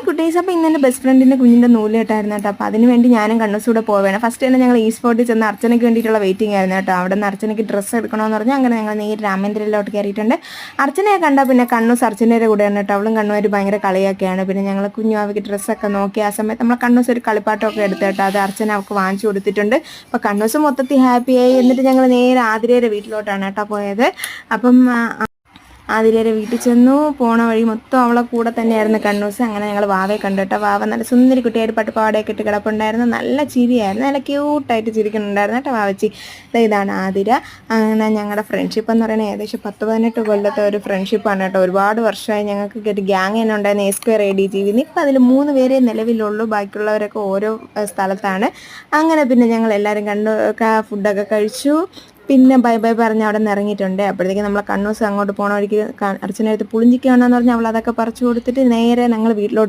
കുട്ടീസ് അപ്പോൾ ഇന്ന് എൻ്റെ ബെസ്റ്റ് ഫ്രണ്ടിൻ്റെ കുഞ്ഞിൻ്റെ നൂല് കെട്ടായിരുന്നു കേട്ടോ. അപ്പോൾ അതിന് വേണ്ടി ഞാനും കണ്ണൂസൂടെ പോവുകയാണ്. ഫസ്റ്റ് തന്നെ ഞങ്ങൾ ഈസ്റ്റ് ഫോർട്ടിൽ ചെന്ന് അർച്ചനയ്ക്ക് വേണ്ടിയിട്ടുള്ള വെയിറ്റിംഗ് ആയിരുന്നു കേട്ടോ. അവിടെ നിന്ന് അർച്ചനയ്ക്ക് ഡ്രസ്സ് എടുക്കണമെന്ന് പറഞ്ഞാൽ അങ്ങനെ ഞങ്ങൾ നേരെ രാമേന്ദ്രയിലോട്ട് കയറിയിട്ടുണ്ട്. അർച്ചനയെ കണ്ടാൽ പിന്നെ കണ്ണൂസ് അർച്ചനയുടെ കൂടെയാണ് കേട്ടോ. അവളും കണ്ണുമായിട്ട് ഭയങ്കര കളിയൊക്കെയാണ്. പിന്നെ ഞങ്ങൾ കുഞ്ഞുമാവിക്ക് ഡ്രസ്സൊക്കെ നോക്കി ആ സമയത്ത് നമ്മൾ കണ്ണൂസ് ഒരു കളിപ്പാട്ടമൊക്കെ എടുത്ത് കേട്ടോ. അത് അർച്ചന അവൾക്ക് വാങ്ങിച്ചു കൊടുത്തിട്ടുണ്ട്. അപ്പോൾ കണ്ണൂസ് മൊത്തത്തിൽ ഹാപ്പിയായി. എന്നിട്ട് ഞങ്ങൾ നേരെ ആതിരയുടെ വീട്ടിലോട്ടാണ് കേട്ടോ പോയത്. അപ്പം ആതിരയുടെ വീട്ടിൽ ചെന്നു. പോണ വഴി മൊത്തം അവളെ കൂടെ തന്നെയായിരുന്നു കണ്ണൂസ്. അങ്ങനെ ഞങ്ങൾ വാവയെ കണ്ടു കേട്ടോ. വാവ നല്ല സുന്ദരി കുട്ടിയായിട്ട് പട്ടുപാവാടയൊക്കെ ഇട്ട് കിടപ്പുണ്ടായിരുന്നു. നല്ല ചിരിയായിരുന്നു, നല്ല ക്യൂട്ടായിട്ട് ചിരിക്കുന്നുണ്ടായിരുന്നു കേട്ടോ വാവച്ചി. ഇതാണ് ആതിര. അങ്ങനെ ഞങ്ങളുടെ ഫ്രണ്ട്ഷിപ്പ് എന്ന് പറയുന്നത് ഏകദേശം 10-18 കൊല്ലത്തെ ഒരു ഫ്രണ്ട്ഷിപ്പാണ് കേട്ടോ. ഒരുപാട് വർഷമായി ഞങ്ങൾക്ക് ഒരു ഗ്യാങ് തന്നെ ഉണ്ടായിരുന്നു, A² ADGV. ഇപ്പം അതിൽ 3 പേരേ നിലവിലുള്ളൂ, ബാക്കിയുള്ളവരൊക്കെ ഓരോ സ്ഥലത്താണ്. അങ്ങനെ പിന്നെ ഞങ്ങൾ എല്ലാവരും കണ്ടു, ഫുഡൊക്കെ കഴിച്ചു. പിന്നെ ബൈ ബൈ പറഞ്ഞ് അവിടെ നിന്ന് ഇറങ്ങിയിട്ടുണ്ട്. അപ്പോഴത്തേക്കും നമ്മളെ കണ്ണൂസ് അങ്ങോട്ട് പോകണ വഴിക്ക് അർച്ചനടുത്ത് പുളിഞ്ചിക്കാണെന്ന് പറഞ്ഞാൽ അവൾ അതൊക്കെ പറിച്ചു കൊടുത്തിട്ട് നേരെ ഞങ്ങൾ വീട്ടിലോട്ട്